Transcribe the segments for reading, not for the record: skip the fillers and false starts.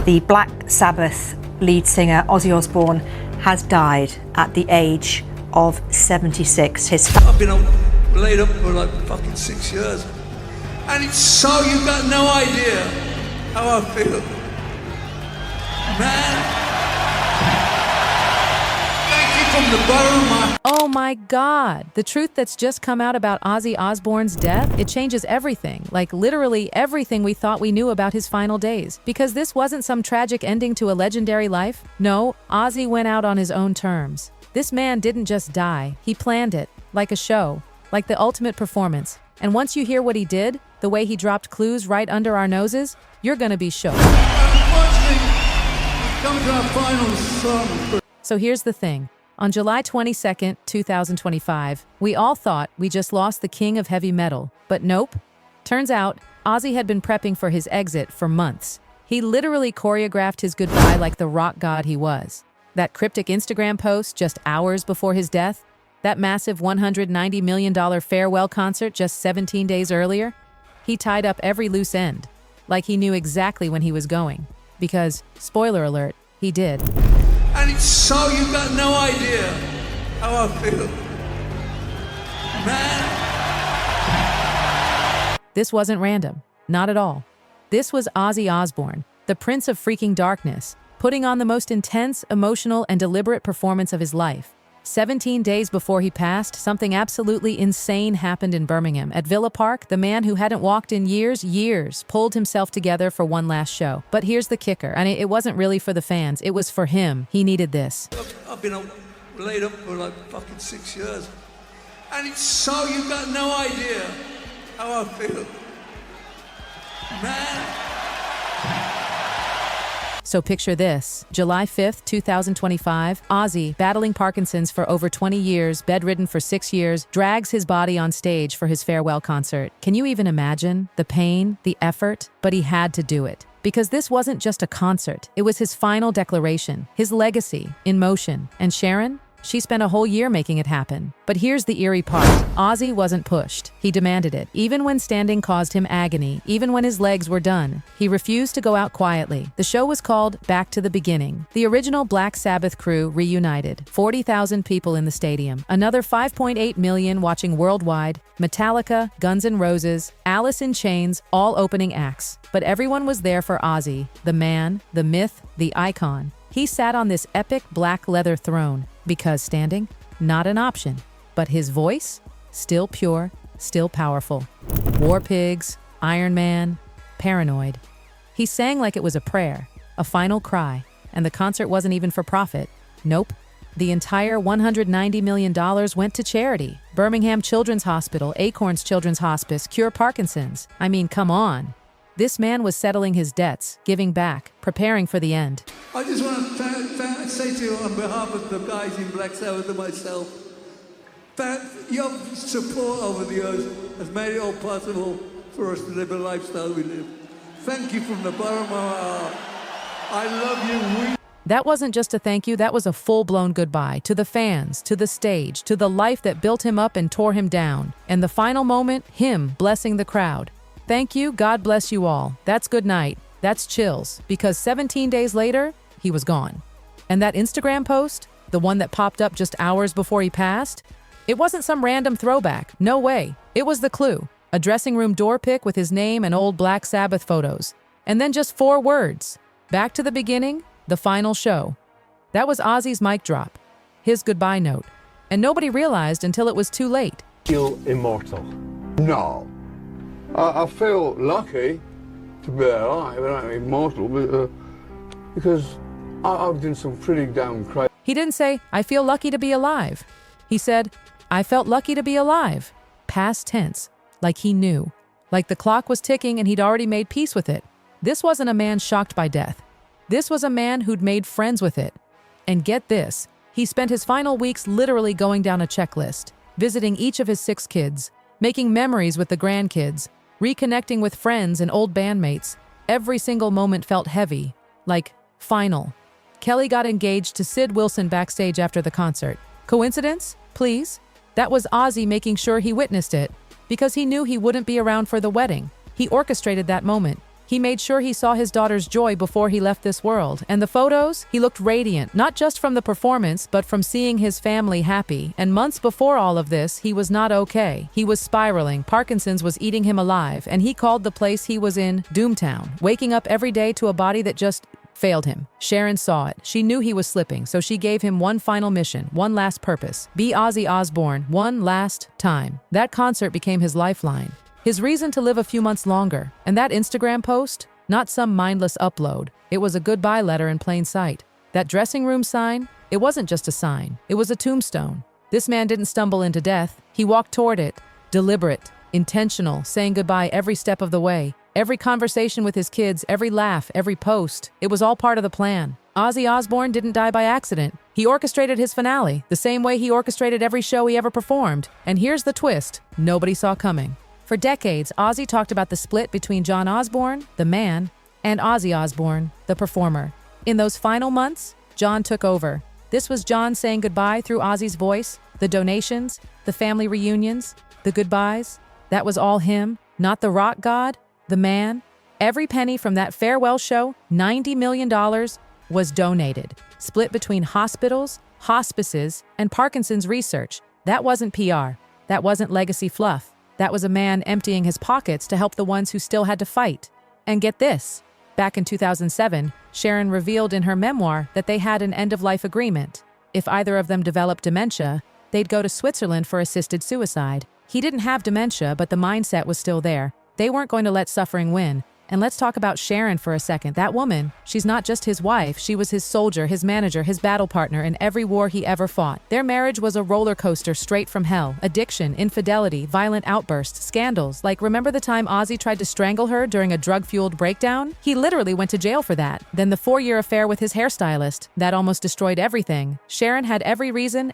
The Black Sabbath lead singer Ozzy Osbourne has died at the age of 76. I've been laid up for like fucking 6 years. And it's so, you've got no idea how I feel. Man. Thank you from the bottom of my... Oh my God, the truth that's just come out about Ozzy Osbourne's death, it changes everything, like literally everything we thought we knew about his final days. Because this wasn't some tragic ending to a legendary life. No, Ozzy went out on his own terms. This man didn't just die, he planned it, like a show, like the ultimate performance. And once you hear what he did, the way he dropped clues right under our noses, you're gonna be shook. Unfortunately, we've come to our final song. So here's the thing. On July 22nd, 2025, we all thought we just lost the king of heavy metal. But nope. Turns out, Ozzy had been prepping for his exit for months. He literally choreographed his goodbye like the rock god he was. That cryptic Instagram post just hours before his death, that massive $190 million farewell concert just 17 days earlier, he tied up every loose end, like he knew exactly when he was going. Because, spoiler alert, he did. And it's so, you've got no idea how I feel. Man. This wasn't random. Not at all. This was Ozzy Osbourne, the Prince of freaking darkness, putting on the most intense, emotional, and deliberate performance of his life. 17 days before he passed, something absolutely insane happened in Birmingham. At Villa Park, the man who hadn't walked in years, pulled himself together for one last show. But here's the kicker, and it wasn't really for the fans, it was for him. He needed this. I've been laid up for like fucking 6 years. And it's so, you've got no idea how I feel. Man. So picture this, July 5th, 2025, Ozzy, battling Parkinson's for over 20 years, bedridden for 6 years, drags his body on stage for his farewell concert. Can you even imagine? The pain, the effort, but he had to do it. Because this wasn't just a concert, it was his final declaration, his legacy, in motion. And Sharon? She spent a whole year making it happen. But here's the eerie part. Ozzy wasn't pushed. He demanded it. Even when standing caused him agony, even when his legs were done, he refused to go out quietly. The show was called Back to the Beginning. The original Black Sabbath crew reunited. 40,000 people in the stadium. Another 5.8 million watching worldwide. Metallica, Guns N' Roses, Alice in Chains, all opening acts. But everyone was there for Ozzy, the man, the myth, the icon. He sat on this epic black leather throne. Because standing, not an option. But his voice, still pure, still powerful. War Pigs, Iron Man, Paranoid. He sang like it was a prayer, a final cry, and the concert wasn't even for profit. Nope. The entire $190 million went to charity. Birmingham Children's Hospital, Acorns Children's Hospice, Cure Parkinson's. I mean, come on. This man was settling his debts, giving back, preparing for the end. I just want to say to you on behalf of the guys in Black Sabbath and myself, that your support over the years has made it all possible for us to live a lifestyle we live. Thank you from the bottom of my heart. I love you. That wasn't just a thank you, that was a full-blown goodbye to the fans, to the stage, to the life that built him up and tore him down. And the final moment, him blessing the crowd. Thank you, God bless you all. That's good night. That's chills. Because 17 days later, he was gone. And that Instagram post, the one that popped up just hours before he passed, it wasn't some random throwback. No way. It was the clue. A dressing room door pic with his name and old Black Sabbath photos. And then just 4 words. Back to the beginning, the final show. That was Ozzy's mic drop. His goodbye note. And nobody realized until it was too late. Feel immortal. No. I feel lucky to be alive, and I'm immortal, but, because I've done some pretty damn crazy. He didn't say, I feel lucky to be alive. He said, I felt lucky to be alive. Past tense. Like he knew. Like the clock was ticking and he'd already made peace with it. This wasn't a man shocked by death. This was a man who'd made friends with it. And get this, he spent his final weeks literally going down a checklist, visiting each of his 6 kids, making memories with the grandkids, reconnecting with friends and old bandmates. Every single moment felt heavy, like final. Kelly got engaged to Sid Wilson backstage after the concert. Coincidence? Please? That was Ozzy making sure he witnessed it, because he knew he wouldn't be around for the wedding. He orchestrated that moment. He made sure he saw his daughter's joy before he left this world. And the photos? He looked radiant, not just from the performance, but from seeing his family happy. And months before all of this, he was not okay. He was spiraling. Parkinson's was eating him alive, and he called the place he was in Doomtown, waking up every day to a body that just failed him. Sharon saw it. She knew he was slipping, so she gave him one final mission, one last purpose. Be Ozzy Osbourne one last time. That concert became his lifeline. His reason to live a few months longer. And that Instagram post? Not some mindless upload. It was a goodbye letter in plain sight. That dressing room sign? It wasn't just a sign. It was a tombstone. This man didn't stumble into death. He walked toward it. Deliberate, intentional, saying goodbye every step of the way. Every conversation with his kids, every laugh, every post. It was all part of the plan. Ozzy Osbourne didn't die by accident. He orchestrated his finale, the same way he orchestrated every show he ever performed. And here's the twist nobody saw coming. For decades, Ozzy talked about the split between John Osbourne, the man, and Ozzy Osbourne, the performer. In those final months, John took over. This was John saying goodbye through Ozzy's voice, the donations, the family reunions, the goodbyes. That was all him, not the rock god, the man. Every penny from that farewell show, $90 million, was donated, split between hospitals, hospices, and Parkinson's research. That wasn't PR. That wasn't legacy fluff. That was a man emptying his pockets to help the ones who still had to fight. And get this, back in 2007, Sharon revealed in her memoir that they had an end-of-life agreement. If either of them developed dementia, they'd go to Switzerland for assisted suicide. He didn't have dementia, but the mindset was still there. They weren't going to let suffering win. And let's talk about Sharon for a second. That woman, she's not just his wife, she was his soldier, his manager, his battle partner in every war he ever fought. Their marriage was a roller coaster straight from hell. Addiction, infidelity, violent outbursts, scandals. Like, remember the time Ozzy tried to strangle her during a drug-fueled breakdown? He literally went to jail for that. Then the 4-year affair with his hairstylist. That almost destroyed everything. Sharon had every reason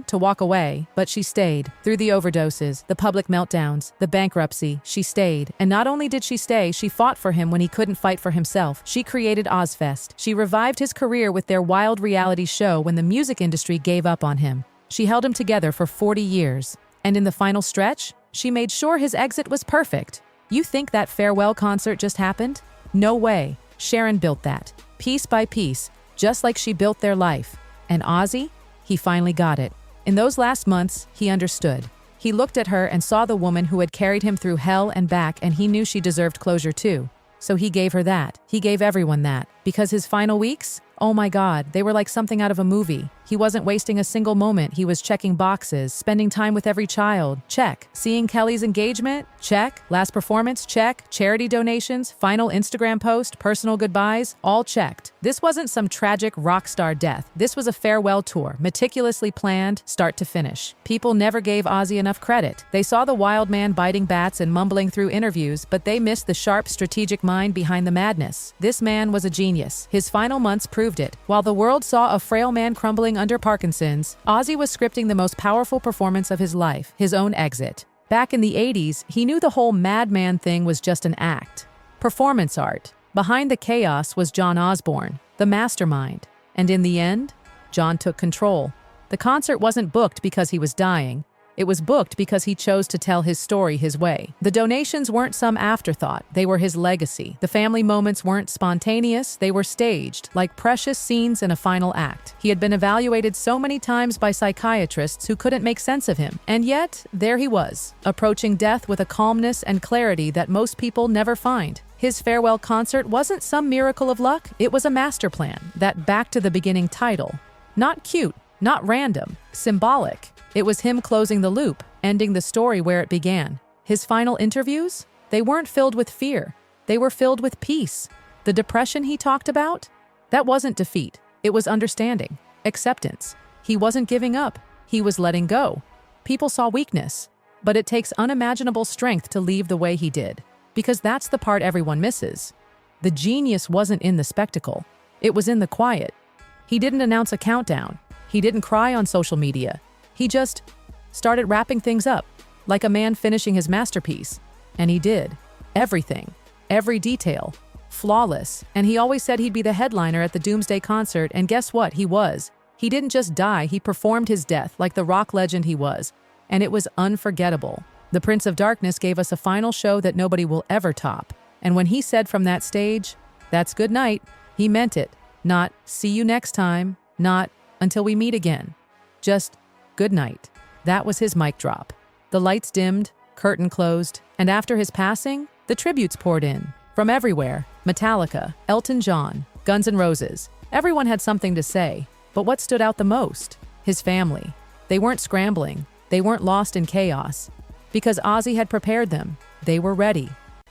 to walk away, but she stayed. Through the overdoses, the public meltdowns, the bankruptcy, she stayed. And not only did she stay, she fought for him when he couldn't fight for himself. She created Ozfest. She revived his career with their wild reality show when the music industry gave up on him. She held him together for 40 years. And in the final stretch, she made sure his exit was perfect. You think that farewell concert just happened? No way. Sharon built that, piece by piece, just like she built their life. And Ozzy? He finally got it. In those last months, he understood. He looked at her and saw the woman who had carried him through hell and back, and he knew she deserved closure too. So he gave her that. He gave everyone that. Because his final weeks? Oh my God, they were like something out of a movie. He wasn't wasting a single moment. He was checking boxes, spending time with every child. Check. Seeing Kelly's engagement? Check. Last performance? Check. Charity donations? Final Instagram post? Personal goodbyes? All checked. This wasn't some tragic rock star death. This was a farewell tour, meticulously planned, start to finish. People never gave Ozzy enough credit. They saw the wild man biting bats and mumbling through interviews, but they missed the sharp, strategic mind behind the madness. This man was a genius. His final months proved it. While the world saw a frail man crumbling under Parkinson's, Ozzy was scripting the most powerful performance of his life, his own exit. Back in the 80s, he knew the whole madman thing was just an act. Performance art. Behind the chaos was John Osbourne, the mastermind. And in the end, John took control. The concert wasn't booked because he was dying. It was booked because he chose to tell his story his way. The donations weren't some afterthought. They were his legacy. The family moments weren't spontaneous. They were staged, like precious scenes in a final act. He had been evaluated so many times by psychiatrists who couldn't make sense of him. And yet, there he was, approaching death with a calmness and clarity that most people never find. His farewell concert wasn't some miracle of luck. It was a master plan, that back to the beginning title. Not cute, not random, symbolic. It was him closing the loop, ending the story where it began. His final interviews? They weren't filled with fear. They were filled with peace. The depression he talked about? That wasn't defeat. It was understanding, acceptance. He wasn't giving up. He was letting go. People saw weakness, but it takes unimaginable strength to leave the way he did. Because that's the part everyone misses. The genius wasn't in the spectacle. It was in the quiet. He didn't announce a countdown. He didn't cry on social media. He just started wrapping things up, like a man finishing his masterpiece. And he did. Everything. Every detail. Flawless. And he always said he'd be the headliner at the Doomsday concert, and guess what? He was. He didn't just die, he performed his death like the rock legend he was. And it was unforgettable. The Prince of Darkness gave us a final show that nobody will ever top. And when he said from that stage, "That's good night," he meant it. Not "see you next time," not "until we meet again." Just good night. That was his mic drop. The lights dimmed, curtain closed, and after his passing, the tributes poured in. From everywhere: Metallica, Elton John, Guns N' Roses. Everyone had something to say. But what stood out the most? His family. They weren't scrambling. They weren't lost in chaos. Because Ozzy had prepared them. They were ready.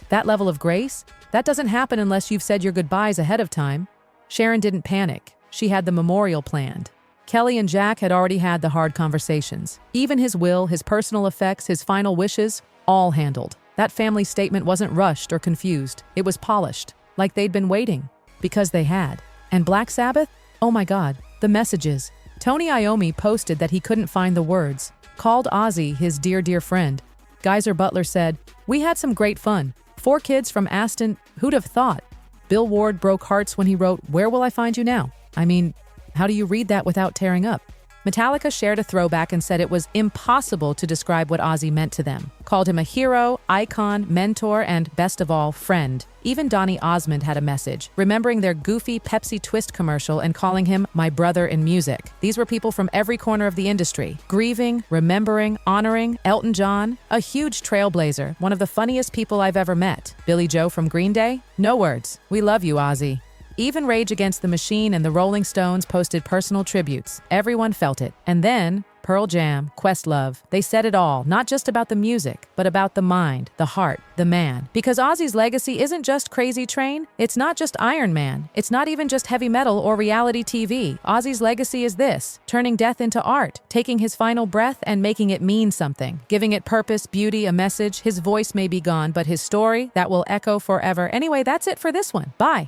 That level of grace? That doesn't happen unless you've said your goodbyes ahead of time. Sharon didn't panic. She had the memorial planned. Kelly and Jack had already had the hard conversations. Even his will, his personal effects, his final wishes, all handled. That family statement wasn't rushed or confused. It was polished, like they'd been waiting. Because they had. And Black Sabbath? Oh my God, the messages. Tony Iommi posted that he couldn't find the words. Called Ozzy his dear, dear friend. Geyser Butler said, "We had some great fun. 4 kids from Aston, who'd have thought?" Bill Ward broke hearts when he wrote, "Where will I find you now?" I mean, how do you read that without tearing up? Metallica shared a throwback and said it was impossible to describe what Ozzy meant to them. Called him a hero, icon, mentor, and, best of all, friend. Even Donny Osmond had a message, remembering their goofy Pepsi Twist commercial and calling him "my brother in music." These were people from every corner of the industry, grieving, remembering, honoring. Elton John, a huge trailblazer, one of the funniest people I've ever met. Billy Joe from Green Day, no words. We love you, Ozzy. Even Rage Against the Machine and the Rolling Stones posted personal tributes. Everyone felt it. And then, Pearl Jam, Questlove, they said it all, not just about the music, but about the mind, the heart, the man. Because Ozzy's legacy isn't just Crazy Train, it's not just Iron Man, it's not even just heavy metal or reality TV. Ozzy's legacy is this: turning death into art, taking his final breath and making it mean something, giving it purpose, beauty, a message. His voice may be gone, but his story, that will echo forever. Anyway, that's it for this one. Bye.